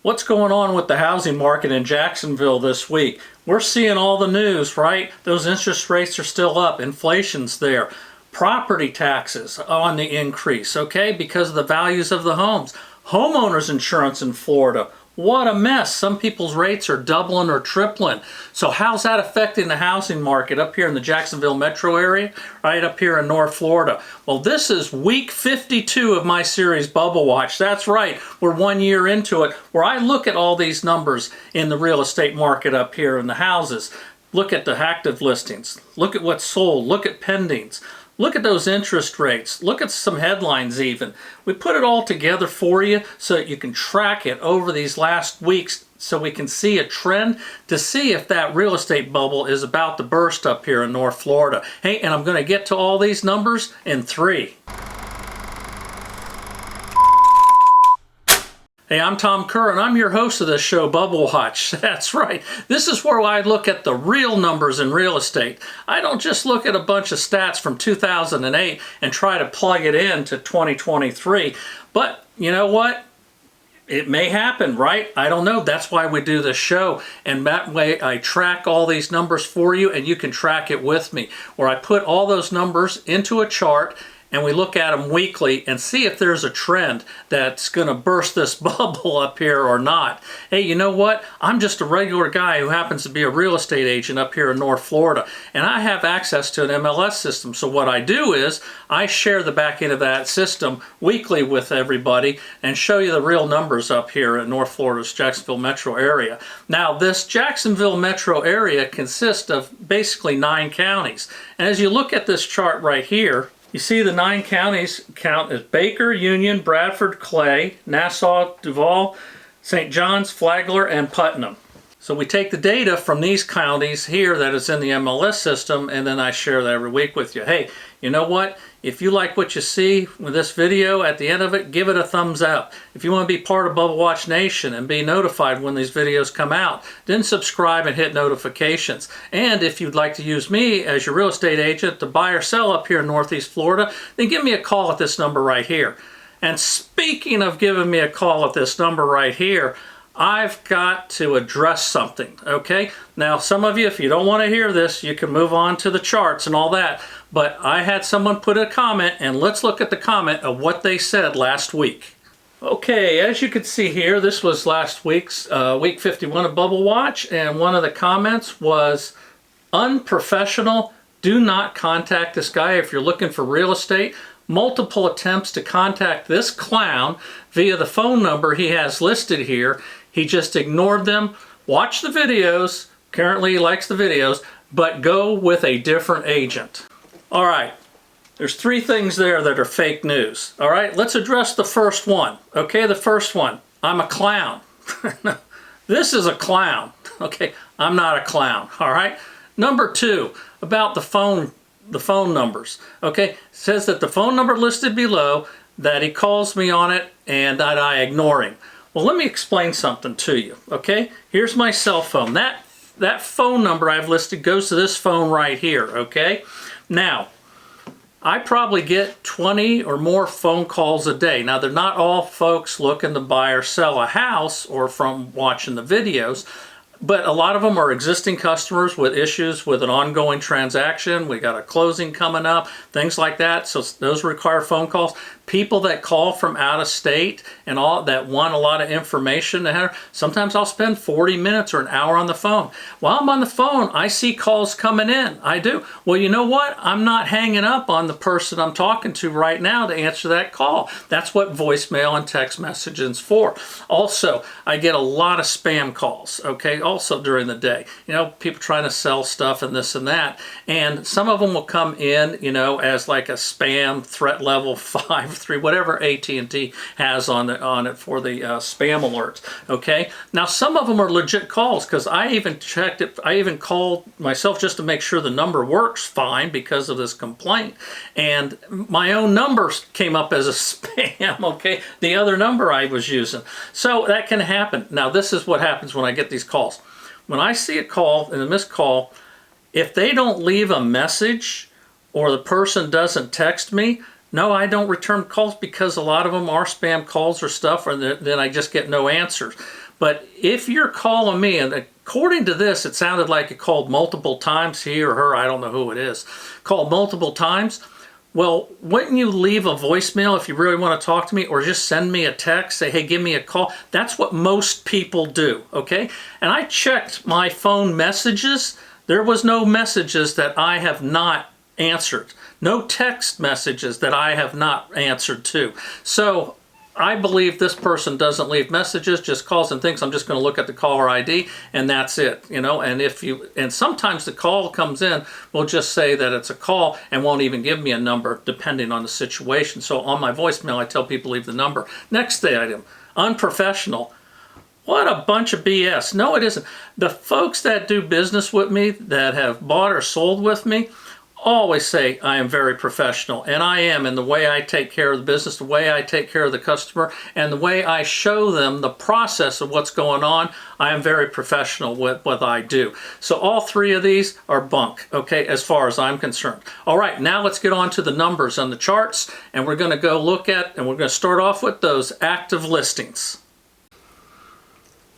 What's going on with the housing market in Jacksonville this week? We're seeing all the news, right? Those interest rates are still up. Inflation's there. Property taxes on the increase, okay, because of the values of the homes. Homeowners insurance in Florida. What a mess. Some people's rates are doubling or tripling. So how's that affecting the housing market up here in the Jacksonville metro area, right up here in North Florida? Well, this is week 52 of my series Bubble Watch. That's right. We're 1 year into it, where I look at all these numbers in the real estate market up here in the houses. Look at the active listings. Look at what's sold. Look at pendings. Look at those interest rates. Look at some headlines even. We put it all together for you so that you can track it over these last weeks so we can see a trend to see if that real estate bubble is about to burst up here in North Florida. Hey, and I'm going to get to all these numbers in 3. Hey, I'm Tom Kerr, and I'm your host of this show, Bubble Watch. That's right. This is where I look at the real numbers in real estate. I don't just look at a bunch of stats from 2008 and try to plug it into 2023. But you know what? It may happen, right? I don't know. That's why we do this show. And that way I track all these numbers for you, and you can track it with me, where I put all those numbers into a chart and we look at them weekly and see if there's a trend that's going to burst this bubble up here or not. Hey, you know what? I'm just a regular guy who happens to be a real estate agent up here in North Florida, and I have access to an MLS system. So what I do is I share the back end of that system weekly with everybody and show you the real numbers up here in North Florida's Jacksonville metro area. Now, this Jacksonville metro area consists of basically 9 counties. And as you look at this chart right here, you see the 9 counties count as Baker, Union, Bradford, Clay, Nassau, Duval, St. John's, Flagler, and Putnam. So we take the data from these counties here that is in the MLS system, and then I share that every week with you. Hey, you know what? If you like what you see with this video, at the end of it, give it a thumbs up. If you want to be part of Bubble Watch Nation and be notified when these videos come out, then subscribe and hit notifications. And if you'd like to use me as your real estate agent to buy or sell up here in Northeast Florida, then give me a call at this number right here. And speaking of giving me a call at this number right here, I've got to address something, okay? Now, some of you, if you don't want to hear this, you can move on to the charts and all that. But I had someone put a comment, and let's look at the comment of what they said last week. Okay, as you can see here, this was last week's week 51 of Bubble Watch, and one of the comments was, unprofessional, do not contact this guy if you're looking for real estate. Multiple attempts to contact this clown via the phone number he has listed here. He just ignored them. Watch the videos. Currently he likes the videos, but go with a different agent. All right, there's 3 things there that are fake news. All right, let's address the first one. Okay, the first one, I'm a clown. This is a clown. Okay, I'm not a clown. All right. Number 2, about the phone numbers. Okay, it says that the phone number listed below, that he calls me on it and that I ignore him. Well, let me explain something to you. Okay, here's my cell phone. That phone number I've listed goes to this phone right here. Okay, now I probably get 20 or more phone calls a day. Now, they're not all folks looking to buy or sell a house or from watching the videos, but a lot of them are existing customers with issues with an ongoing transaction. We got a closing coming up, things like that. So those require phone calls. People that call from out of state and all that want a lot of information. Sometimes I'll spend 40 minutes or an hour on the phone. While I'm on the phone, I see calls coming in. I do. Well, you know what? I'm not hanging up on the person I'm talking to right now to answer that call. That's what voicemail and text messaging is for. Also, I get a lot of spam calls, okay, also during the day. You know, people trying to sell stuff and this and that. And some of them will come in, you know, as like a spam threat level 5, 3, whatever AT&T has on it for the spam alerts. Okay, now some of them are legit calls, because I even checked it. I even called myself just to make sure the number works fine because of this complaint, and my own number came up as a spam. Okay, the other number I was using. So that can happen. Now, this is what happens when I get these calls. When I see a call and a missed call, if they don't leave a message or the person doesn't text me, no, I don't return calls, because a lot of them are spam calls or stuff, or then I just get no answers. But if you're calling me, and according to this, it sounded like it called multiple times, he or her, I don't know who it is, called multiple times. Well, wouldn't you leave a voicemail if you really want to talk to me, or just send me a text, say, hey, give me a call? That's what most people do, okay? And I checked my phone messages. There was no messages that I have not answered. No text messages that I have not answered to. So I believe this person doesn't leave messages, just calls and thinks I'm just going to look at the caller ID and that's it, you know. And sometimes the call comes in, we'll just say that it's a call and won't even give me a number depending on the situation. So on my voicemail, I tell people leave the number. Next item, unprofessional. What a bunch of BS. No, it isn't. The folks that do business with me, that have bought or sold with me, always say I am very professional, and I am in the way I take care of the business, the way I take care of the customer, and the way I show them the process of what's going on. I am very professional with what I do. So all three of these are bunk, okay, as far as I'm concerned. All right, now let's get on to the numbers on the charts, and we're going to go look at, and we're going to start off with those active listings.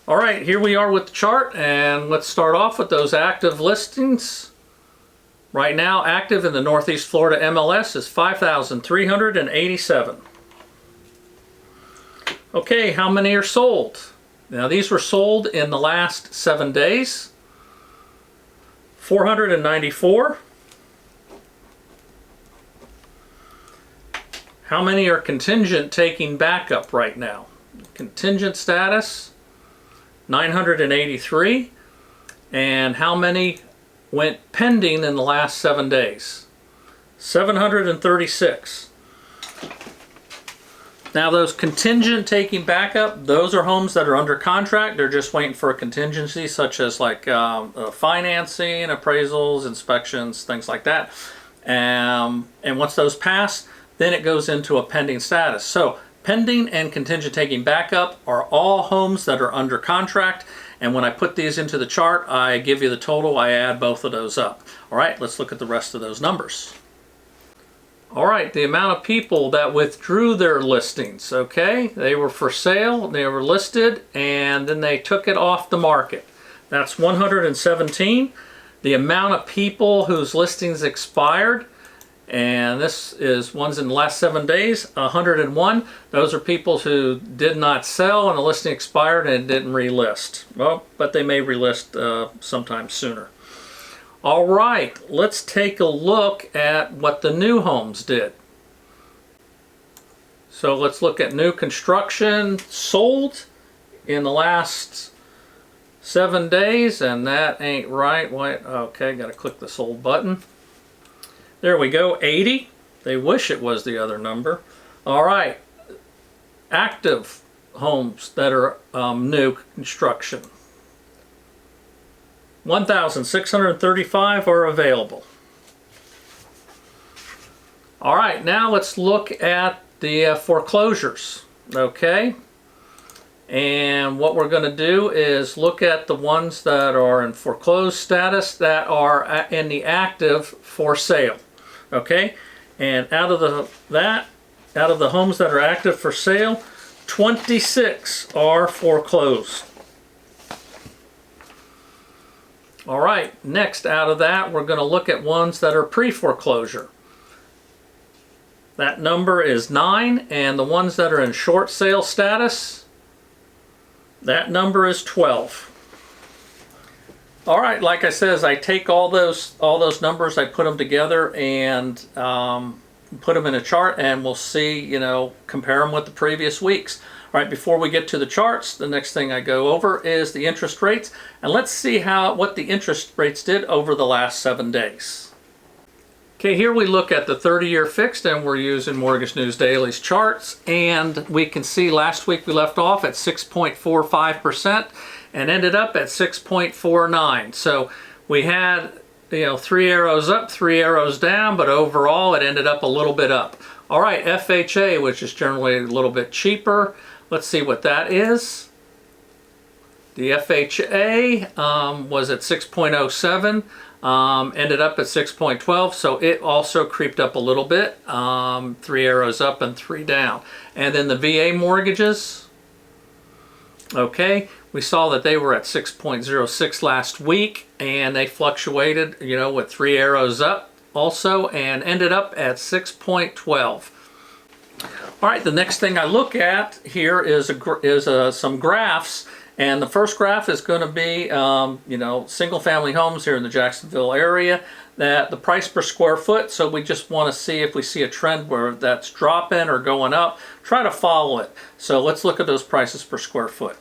All right, here we are with the chart, and let's start off with those active listings. Right now, active in the Northeast Florida MLS is 5,387. Okay, how many are sold? Now, these were sold in the last 7 days. 494. How many are contingent taking backup right now? Contingent status, 983. And how many went pending in the last 7 days? 736. Now those contingent taking backup, those are homes that are under contract. They're just waiting for a contingency, such as like financing, appraisals, inspections, things like that. And once those pass, then it goes into a pending status. So pending and contingent taking backup are all homes that are under contract. And when I put these into the chart, I give you the total, I add both of those up. All right, let's look at the rest of those numbers. All right, the amount of people that withdrew their listings, okay? They were for sale, they were listed, and then they took it off the market. That's 117. The amount of people whose listings expired, and this is ones in the last 7 days, 101. Those are people who did not sell and the listing expired and didn't relist. Well, but they may relist sometime sooner. All right, let's take a look at what the new homes did. So let's look at new construction sold in the last 7 days, and that ain't right. Wait, okay, gotta click the sold button. There we go, 80. They wish it was the other number. All right, active homes that are new construction. 1,635 are available. All right, now let's look at the foreclosures, okay? And what we're going to do is look at the ones that are in foreclosed status that are in the active for sale. Okay, and out of the homes that are active for sale, 26 are foreclosed. All right, next out of that, we're going to look at ones that are pre-foreclosure. That number is 9, and the ones that are in short sale status, that number is 12. All right, like I said, I take all those numbers, I put them together and put them in a chart, and we'll see, you know, compare them with the previous weeks. All right, before we get to the charts, the next thing I go over is the interest rates, and let's see what the interest rates did over the last 7 days. Okay, here we look at the 30-year fixed, and we're using Mortgage News Daily's charts, and we can see last week we left off at 6.45%. and ended up at 6.49. So we had, you know, 3 arrows up, 3 arrows down, but overall it ended up a little bit up. All right, FHA, which is generally a little bit cheaper. Let's see what that is. The FHA was at 6.07, ended up at 6.12, so it also creeped up a little bit, 3 arrows up and 3 down. And then the VA mortgages, Okay, we saw that they were at 6.06 last week, and they fluctuated, you know, with 3 arrows up also, and ended up at 6.12. All right, the next thing I look at here is some graphs, and the first graph is going to be, you know, single-family homes here in the Jacksonville area. That the price per square foot. So we just want to see if we see a trend where that's dropping or going up. Try to follow it. So let's look at those prices per square foot.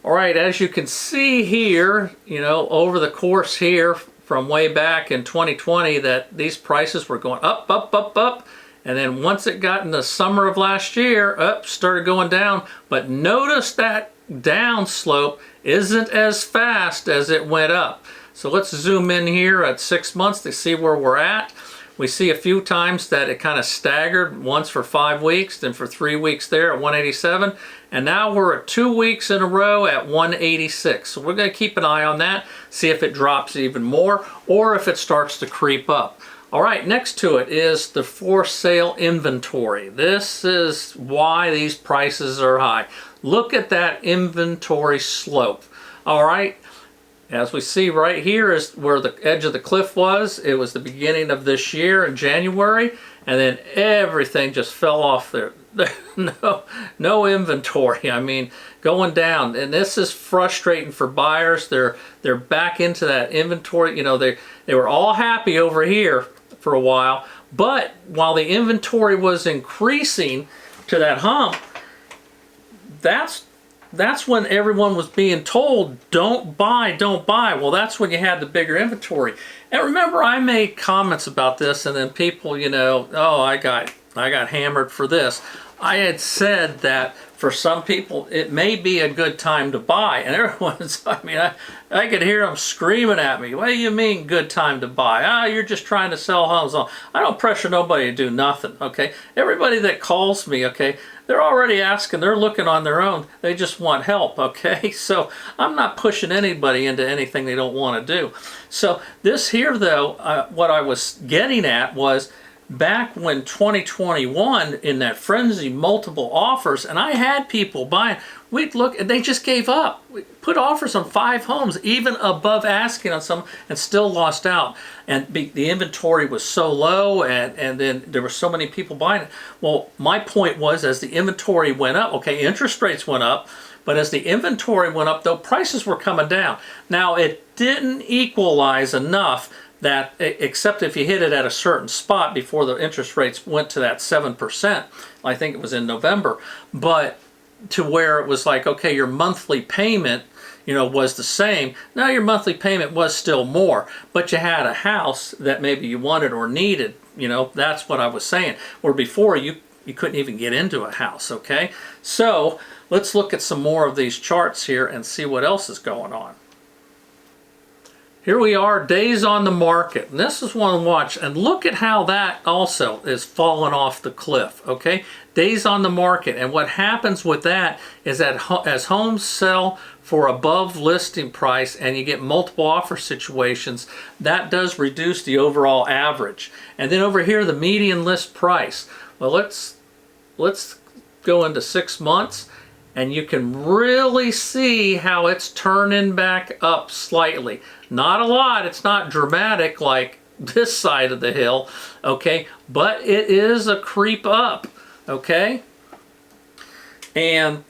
All right, as you can see here, you know, over the course here from way back in 2020, that these prices were going up, up, up, up. And then once it got in the summer of last year, up, started going down. But notice that down slope isn't as fast as it went up. So let's zoom in here at 6 months to see where we're at. We see a few times that it kind of staggered, once for 5 weeks, then for 3 weeks there at 187. And now we're at 2 weeks in a row at 186. So we're going to keep an eye on that, see if it drops even more or if it starts to creep up. All right, next to it is the for sale inventory. This is why these prices are high. Look at that inventory slope. All right, as we see right here is where the edge of the cliff was. It was the beginning of this year in January, and then everything just fell off there. No inventory. I mean, going down, and this is frustrating for buyers. They're back into that inventory. You know, they were all happy over here for a while, but while the inventory was increasing to that hump, that's when everyone was being told, don't buy, don't buy. Well, that's when you had the bigger inventory. And remember, I made comments about this, and then people, you know, oh, I got hammered for this. I had said that for some people, it may be a good time to buy. And everyone's, I mean, I could hear them screaming at me. What do you mean good time to buy? Ah, you're just trying to sell homes. I don't pressure nobody to do nothing, okay? Everybody that calls me, okay, they're already asking, they're looking on their own. They just want help, okay? So I'm not pushing anybody into anything they don't want to do. So this here, though, what I was getting at was, back when 2021, in that frenzy, multiple offers, and I had people buying, we'd look and they just gave up. We put offers on 5 homes, even above asking on some, and still lost out. And the inventory was so low, and then there were so many people buying it. Well, my point was, as the inventory went up, okay, interest rates went up, but as the inventory went up, though, prices were coming down. Now, it didn't equalize enough that, except if you hit it at a certain spot before the interest rates went to that 7%, I think it was in November, but to where it was like, okay, your monthly payment, you know, was the same. Now your monthly payment was still more, but you had a house that maybe you wanted or needed, you know, that's what I was saying. Where before you couldn't even get into a house, okay? So let's look at some more of these charts here and see what else is going on. Here we are, days on the market. And this is one to watch. And look at how that also is falling off the cliff, okay? Days on the market. And what happens with that is that as homes sell for above listing price and you get multiple offer situations, that does reduce the overall average. And then over here, the median list price. Well, let's go into 6 months. And you can really see how it's turning back up slightly. Not a lot, it's not dramatic like this side of the hill, okay? But it is a creep up, okay? And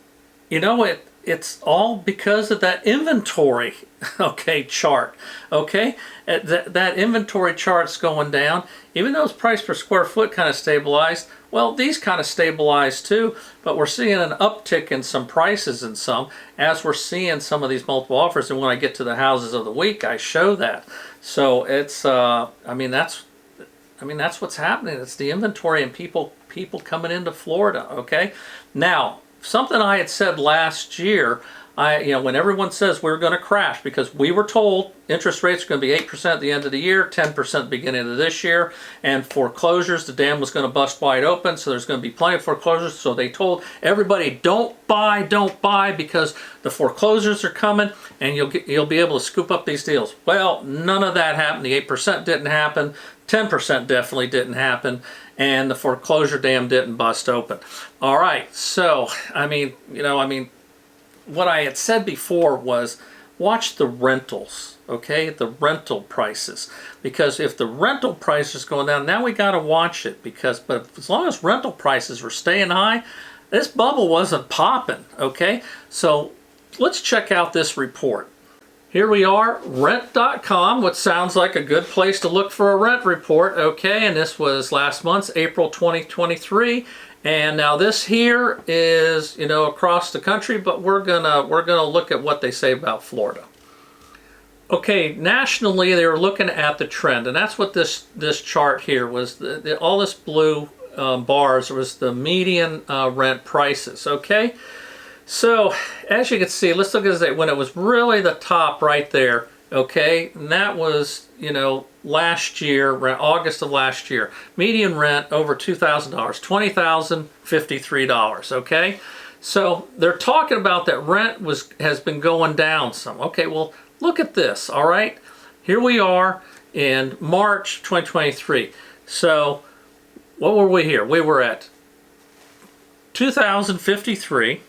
you know, it's all because of that inventory, okay, chart, okay? That inventory chart's going down. Even though it's price per square foot kind of stabilized, well, these kind of stabilized too, but we're seeing an uptick in some prices in some, as we're seeing some of these multiple offers. And when I get to the houses of the week, I show that. So it's, I mean, that's what's happening. It's the inventory and people coming into Florida, okay? Now, something I had said last year, when everyone says we're going to crash, because we were told interest rates are going to be 8% at the end of the year, 10% beginning of this year, and foreclosures, the dam was going to bust wide open, so there's going to be plenty of foreclosures. So they told everybody, don't buy, because the foreclosures are coming, and you'll be able to scoop up these deals. Well, none of that happened. The 8% didn't happen. 10% definitely didn't happen, and the foreclosure dam didn't bust open. All right, so what I had said before was watch the rentals, okay, the rental prices, because if the rental price is going down, now we got to watch it, but as long as rental prices were staying high, this bubble wasn't popping, okay? So let's check out this report. Here we are, rent.com, which sounds like a good place to look for a rent report, okay? And this was last month's April 2023. And now this here is, across the country, but we're gonna look at what they say about Florida. Okay, nationally they were looking at the trend, and that's what this chart here was. All this blue bars was the median rent prices. Okay. So, as you can see, let's look at it when it was really the top right there, okay? And that was, last year, August of last year. Median rent over $2,000, $20,053, okay? So, they're talking about that rent has been going down some. Okay, well, look at this, all right? Here we are in March 2023. So, what were we here? We were at $2,053.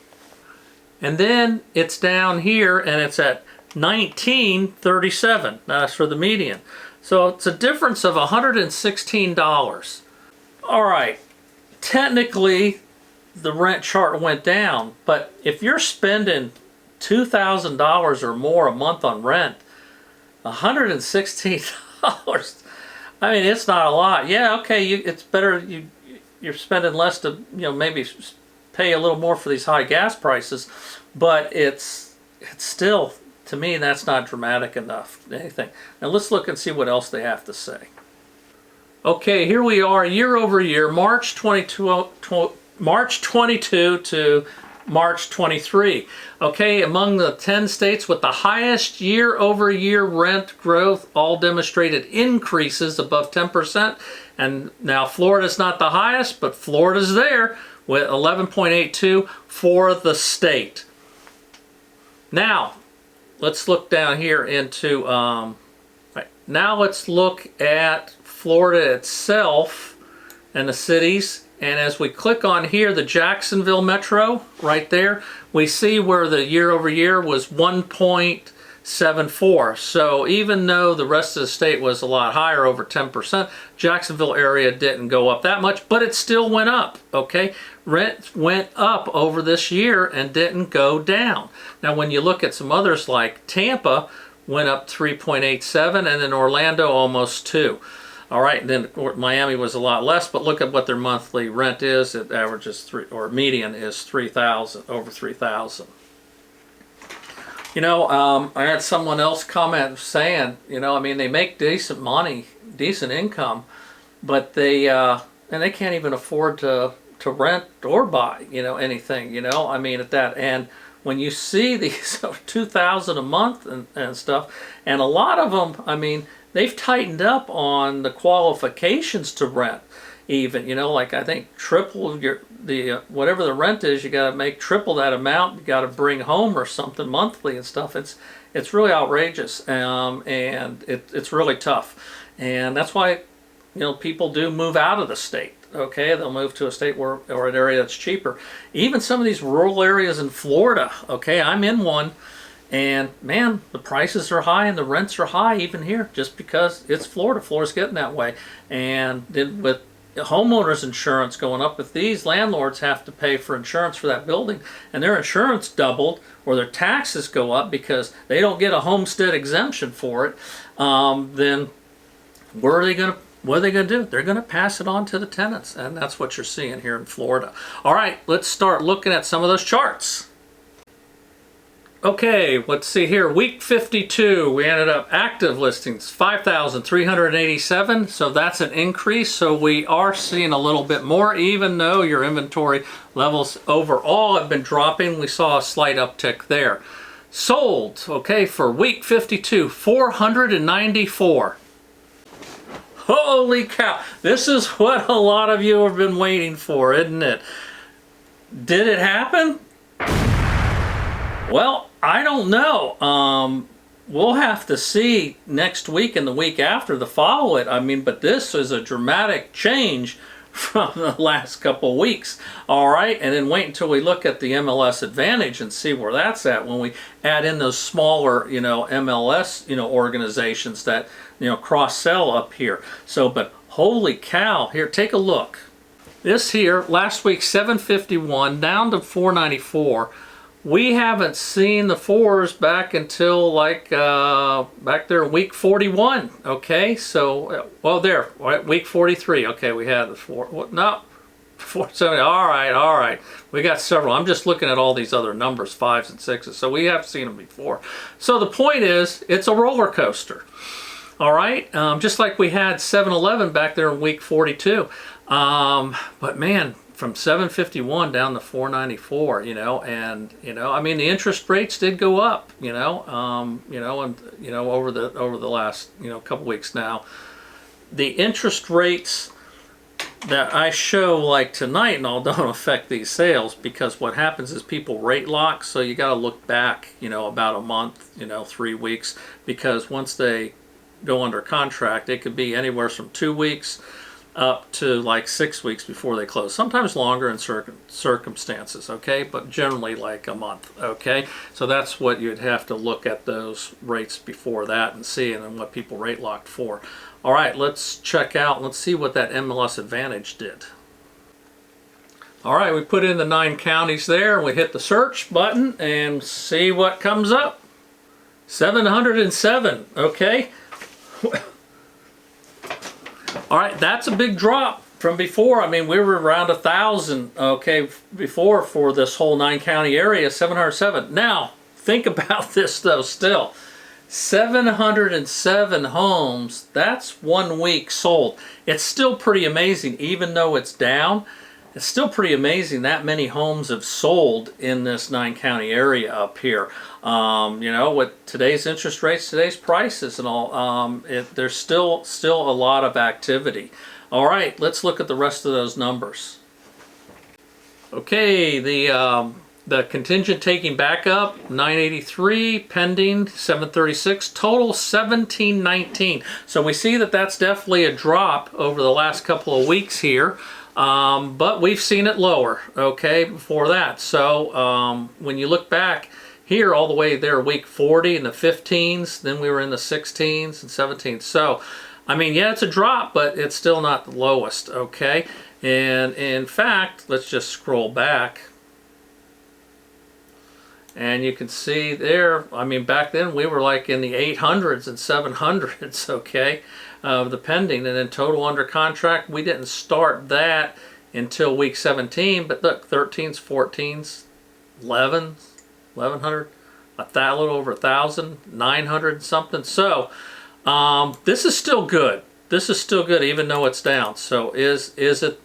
And then it's down here and it's at $19.37. That's for the median. So it's a difference of $116. All right, technically the rent chart went down, but if you're spending $2,000 or more a month on rent, $116, I mean, it's not a lot. Yeah, okay, it's better you're spending less to, maybe pay a little more for these high gas prices, but it's still, to me, that's not dramatic enough. Anything. Now let's look and see what else they have to say. Okay, here we are, year over year, March 22 to March 23. Okay, among the 10 states with the highest year over year rent growth, all demonstrated increases above 10%. And now Florida's not the highest, but Florida's there with 11.82 for the state. Now, let's look down here into, now let's look at Florida itself and the cities. And as we click on here, the Jacksonville metro, right there, we see where the year over year was 1.74. So even though the rest of the state was a lot higher, over 10%, Jacksonville area didn't go up that much, but it still went up, okay? Rent went up over this year and didn't go down. Now when you look at some others like Tampa, went up 3.87, and then Orlando almost 2. All right, and then Miami was a lot less, but look at what their monthly rent is. It averages median is $3,000, over $3,000. I had someone else comment saying, they make decent money, decent income, but they can't even afford to rent or buy, anything, at that. And when you see these $2,000 a month and stuff, and a lot of them, they've tightened up on the qualifications to rent even, like I think triple whatever the rent is, you got to make triple that amount, you got to bring home or something monthly and stuff. It's really outrageous, and it's really tough. And that's why, people do move out of the state. Okay, they'll move to a state or an area that's cheaper. Even some of these rural areas in Florida, okay, I'm in one, and man, the prices are high and the rents are high even here, just because it's Florida. Florida's getting that way. And then with homeowners insurance going up, if these landlords have to pay for insurance for that building and their insurance doubled, or their taxes go up because they don't get a homestead exemption for it, then what are they going to do? They're going to pass it on to the tenants, and that's what you're seeing here in Florida. All right, let's start looking at some of those charts. Okay, let's see here. Week 52, we ended up active listings, 5,387. So that's an increase. So we are seeing a little bit more, even though your inventory levels overall have been dropping. We saw a slight uptick there. Sold, okay, for week 52, 494. Holy cow. This is what a lot of you have been waiting for, isn't it? Did it happen? Well, I don't know. We'll have to see next week and the week after to follow it. But this is a dramatic change from the last couple of weeks. All right, and then wait until we look at the MLS Advantage and see where that's at when we add in those smaller, MLS, organizations that, cross-sell up here. So, but holy cow, here, take a look. This here, last week, 751 down to 494. We haven't seen the fours back until like back there in week 41. Okay, so well there, right, week 43. Okay, we had the four. No, 470. All right. We got several. I'm just looking at all these other numbers, 5s and 6s. So we have seen them before. So the point is, it's a roller coaster. All right, just like we had 711 back there in week 42. But man, from 751 down to 494, and I mean the interest rates did go up, and over the last couple weeks now. The interest rates that I show like tonight and all don't affect these sales, because what happens is people rate lock, so you got to look back, about a month, 3 weeks, because once they go under contract, it could be anywhere from 2 weeks up to like 6 weeks before they close. Sometimes longer in circumstances, okay? But generally like a month, okay? So that's what you'd have to look at those rates before that and see, and then what people rate locked for. All right, let's check out, let's see what that MLS Advantage did. All right, we put in the 9 counties there, and we hit the search button and see what comes up. 707, okay? All right, that's a big drop from before. I mean, we were around 1,000, okay, before for this whole 9-county area, 707. Now, think about this though still. 707 homes, that's 1 week sold. It's still pretty amazing, even though it's down. It's still pretty amazing that many homes have sold in this 9-county area up here. With today's interest rates, today's prices and all, there's still a lot of activity. All right, let's look at the rest of those numbers. Okay, the contingent taking back up, 983, pending 736, total 1719. So we see that that's definitely a drop over the last couple of weeks here. But we've seen it lower, okay, before that. So when you look back here all the way there, week 40 in the 15s, then we were in the 16s and 17s. So, I mean, yeah, it's a drop, but it's still not the lowest, okay? And in fact, let's just scroll back. And you can see there, I mean, back then we were like in the 800s and 700s, okay, of the pending. And then total under contract, we didn't start that until week 17. But look, 13s, 14s, 11s, 1100, a little over 1,000, 900 something. So this is still good. This is still good, even though it's down. So is it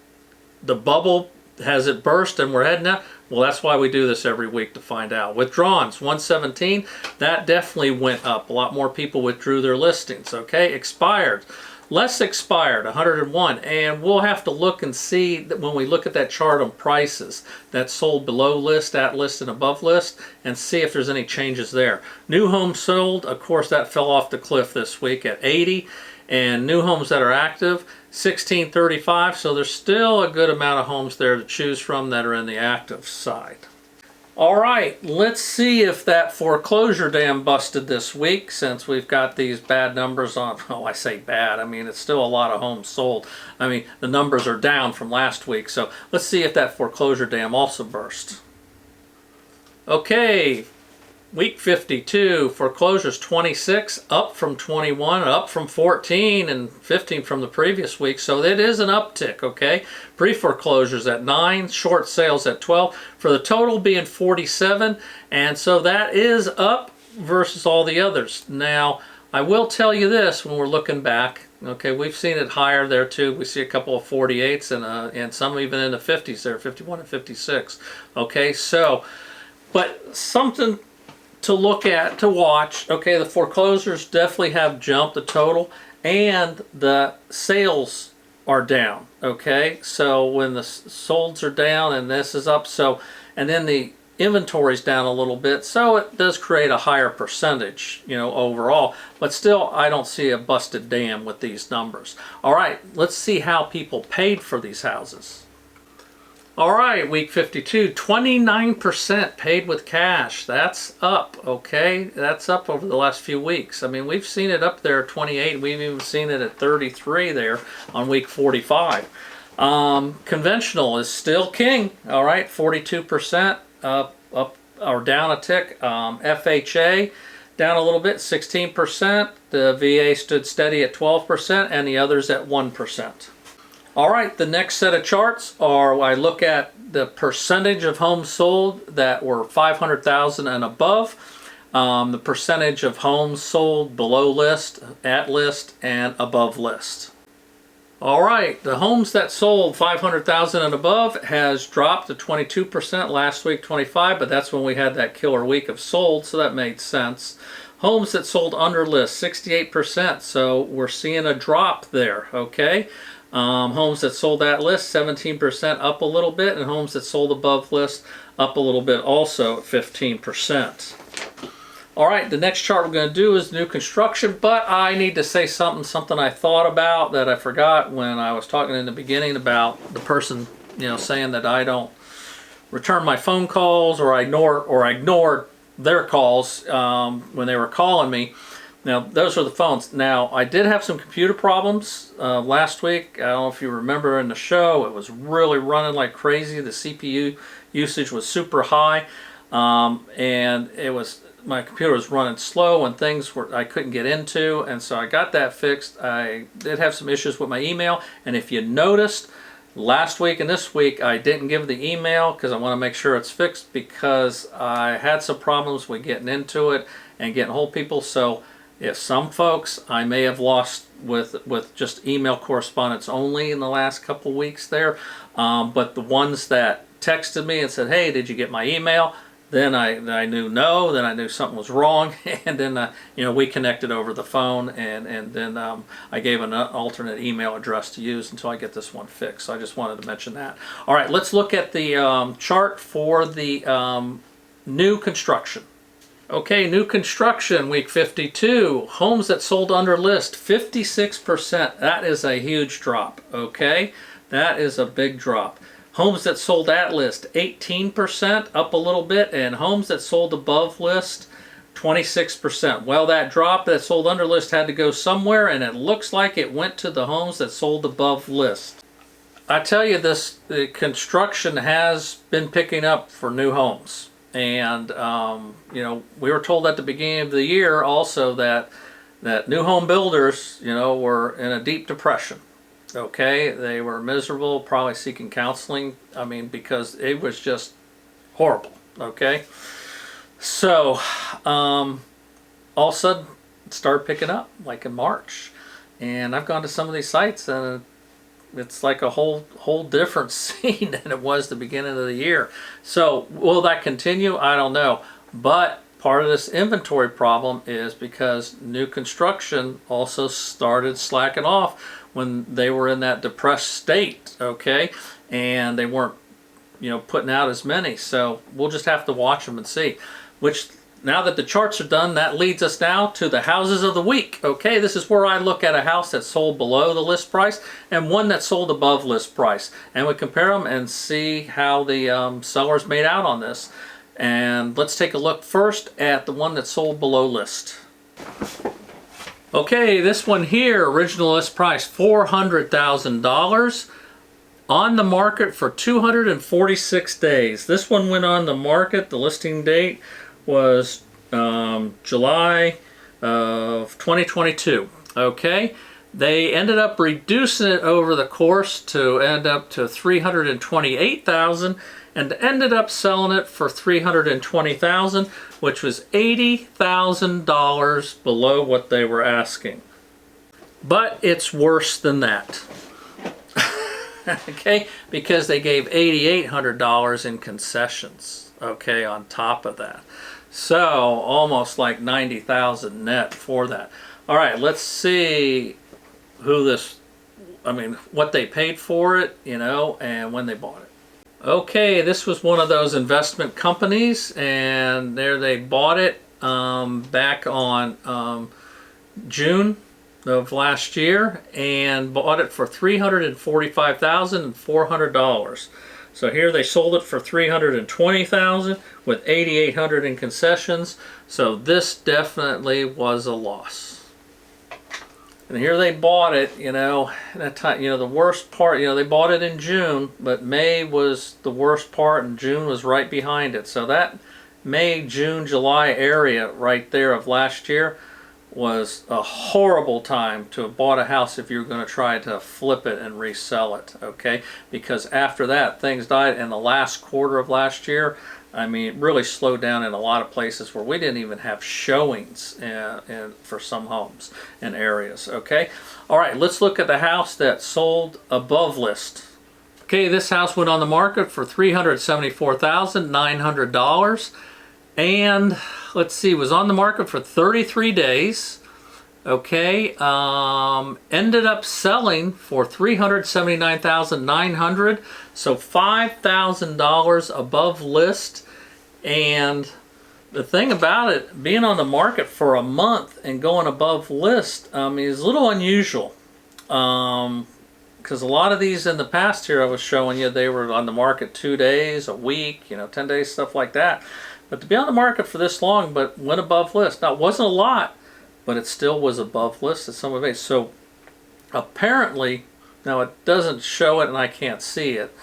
the bubble? Has it burst and we're heading out? Well, that's why we do this every week, to find out. Withdrawals, 117, that definitely went up. A lot more people withdrew their listings, okay? Expired, less expired, 101. And we'll have to look and see that when we look at that chart on prices that sold below list, at list, and above list, and see if there's any changes there. New homes sold, of course, that fell off the cliff this week at 80. And new homes that are active, 1635, so there's still a good amount of homes there to choose from that are in the active side. All right, let's see if that foreclosure dam busted this week, since we've got these bad numbers on. Oh, I say bad, I mean it's still a lot of homes sold. I mean the numbers are down from last week, so let's see if that foreclosure dam also burst. Okay, week 52, foreclosures 26, up from 21, up from 14 and 15 from the previous week. So it is an uptick, okay? Pre-foreclosures at 9, short sales at 12, for the total being 47. And so that is up versus all the others. Now, I will tell you this when we're looking back. Okay, we've seen it higher there too. We see a couple of 48s and some even in the 50s there, 51 and 56. Okay, so, but something to look at, to watch. Okay, the foreclosures definitely have jumped the total, and the sales are down. Okay, so when the solds are down and this is up, so, and then the inventory's down a little bit, so it does create a higher percentage, overall. But still, I don't see a busted dam with these numbers. All right, let's see how people paid for these houses. All right, week 52, 29% paid with cash. That's up, okay? That's up over the last few weeks. I mean, we've seen it up there at 28. We've even seen it at 33 there on week 45. Conventional is still king, all right? 42% up or down a tick. FHA down a little bit, 16%. The VA stood steady at 12% and the others at 1%. All right, the next set of charts are, I look at the percentage of homes sold that were 500,000 and above, the percentage of homes sold below list, at list, and above list. All right, the homes that sold 500,000 and above has dropped to 22%, last week 25%, but that's when we had that killer week of sold, so that made sense. Homes that sold under list, 68%, so we're seeing a drop there, okay? Homes that sold at list, 17%, up a little bit, and homes that sold above list, up a little bit also at 15%. All right, the next chart we're going to do is new construction, but I need to say something I thought about that I forgot when I was talking in the beginning about the person, saying that I don't return my phone calls or I ignored their calls when they were calling me. Now, those are the phones. Now, I did have some computer problems last week. I don't know if you remember in the show, it was really running like crazy. The CPU usage was super high, and my computer was running slow and things I couldn't get into, and so I got that fixed. I did have some issues with my email, and if you noticed, last week and this week I didn't give the email because I want to make sure it's fixed because I had some problems with getting into it and getting hold of people. So if some folks I may have lost with just email correspondence only in the last couple weeks there, but the ones that texted me and said, hey, did you get my email? Then I knew no, then I knew something was wrong, and then we connected over the phone, and then I gave an alternate email address to use until I get this one fixed. So I just wanted to mention that. All right, let's look at the chart for the new construction. Okay, new construction, week 52. Homes that sold under list, 56%. That is a huge drop, okay? That is a big drop. Homes that sold at list, 18%, up a little bit, and homes that sold above list, 26%. Well, that drop that sold under list had to go somewhere, and it looks like it went to the homes that sold above list. I tell you, the construction has been picking up for new homes. And, we were told at the beginning of the year also that new home builders, were in a deep depression. Okay, they were miserable, probably seeking counseling. I mean, because it was just horrible. Okay, so all of a sudden it started picking up, like in March, and I've gone to some of these sites, and it's like a whole different scene than it was the beginning of the year. So will that continue? I don't know, but part of this inventory problem is because new construction also started slacking off when they were in that depressed state, okay? And they weren't, putting out as many. So we'll just have to watch them and see. Which, now that the charts are done, that leads us now to the houses of the week, okay? This is where I look at a house that sold below the list price and one that sold above list price. And we compare them and see how the sellers made out on this. And let's take a look first at the one that sold below list. Okay, this one here, original list price $400,000, on the market for 246 days. This one went on the market, the listing date was July of 2022. Okay, they ended up reducing it over the course to end up to 328,000, and ended up selling it for $320,000, which was $80,000 below what they were asking. But it's worse than that. Okay, because they gave $8,800 in concessions, okay, on top of that. So almost like $90,000 net for that. All right, let's see what they paid for it, and when they bought it. Okay, this was one of those investment companies, and there they bought it back on June of last year, and bought it for $345,400. So here they sold it for $320,000 with $8,800 in concessions. So this definitely was a loss. And here they bought it, that time, the worst part, they bought it in June, but May was the worst part and June was right behind it. So that May, June, July area right there of last year was a horrible time to have bought a house if you're going to try to flip it and resell it, okay? Because after that, things died in the last quarter of last year. I mean, it really slowed down in a lot of places where we didn't even have showings for some homes and areas, okay? All right, let's look at the house that sold above list. Okay, this house went on the market for $374,900. And let's see, was on the market for 33 days. Okay, ended up selling for $379,900, so $5,000 above list. And the thing about it, being on the market for a month and going above list, is a little unusual. Because a lot of these in the past here I was showing you, they were on the market 2 days, a week, 10 days, stuff like that. But to be on the market for this long, but went above list. Now, it wasn't a lot, but it still was above list at some of it. So apparently, now it doesn't show it and I can't see it,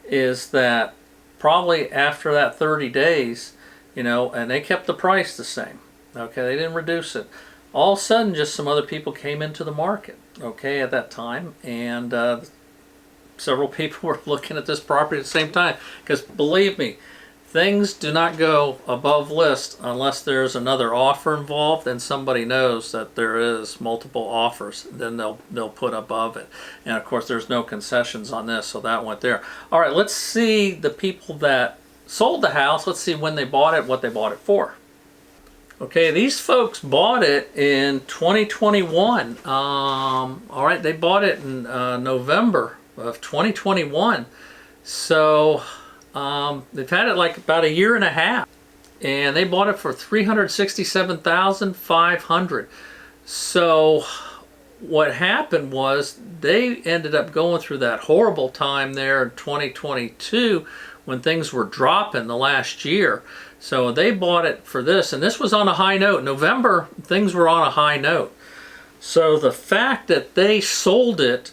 is that probably after that 30 days, and they kept the price the same. Okay, they didn't reduce it. All of a sudden, just some other people came into the market, okay, at that time, and several people were looking at this property at the same time. Because believe me, things do not go above list unless there's another offer involved and somebody knows that there is multiple offers. Then they'll put above it. And of course there's no concessions on this, so that went there. All right, let's see the people that sold the house. Let's see when they bought it, what they bought it for. Okay, these folks bought it in 2021. All right, they bought it in November of 2021. So they've had it like about a year and a half, and they bought it for $367,500. So what happened was they ended up going through that horrible time there in 2022 when things were dropping the last year. So they bought it for this, and this was on a high note. November, things were on a high note. So the fact that they sold it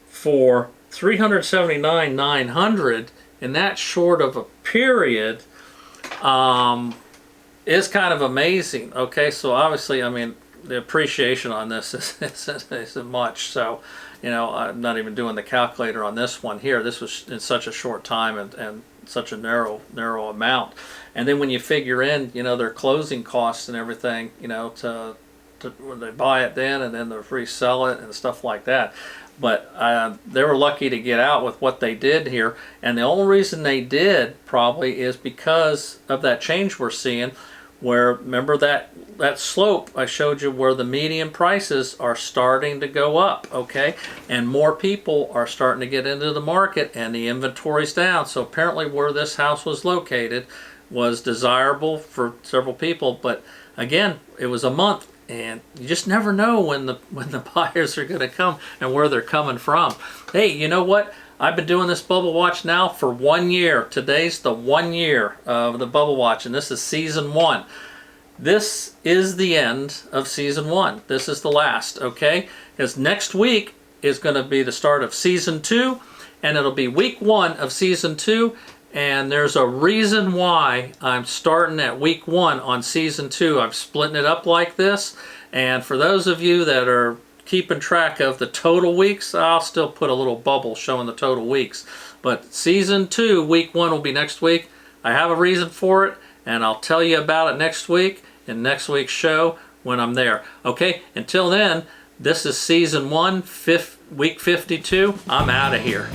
for $379,900 in that short of a period is kind of amazing. Okay, so obviously, the appreciation on this isn't much. So, I'm not even doing the calculator on this one here. This was in such a short time and such a narrow amount. And then when you figure in, their closing costs and everything, to when they buy it then and then they resell it and stuff like that. But they were lucky to get out with what they did here. And the only reason they did probably is because of that change we're seeing where, remember that slope I showed you where the median prices are starting to go up, okay? And more people are starting to get into the market and the inventory's down. So apparently where this house was located was desirable for several people. But again, it was a month. And you just never know when the buyers are going to come and where they're coming from. Hey, you know what? I've been doing this Bubble Watch now for 1 year. Today's the 1 year of the Bubble Watch, and this is season 1. This is the end of season 1. This is the last, okay? Because next week is going to be the start of season 2, and it'll be week 1 of season 2. And there's a reason why I'm starting at week 1 on season 2. I'm splitting it up like this. And for those of you that are keeping track of the total weeks, I'll still put a little bubble showing the total weeks. But season 2, week 1 will be next week. I have a reason for it, and I'll tell you about it next week in next week's show when I'm there. Okay, until then, this is season 1, week 52. I'm out of here.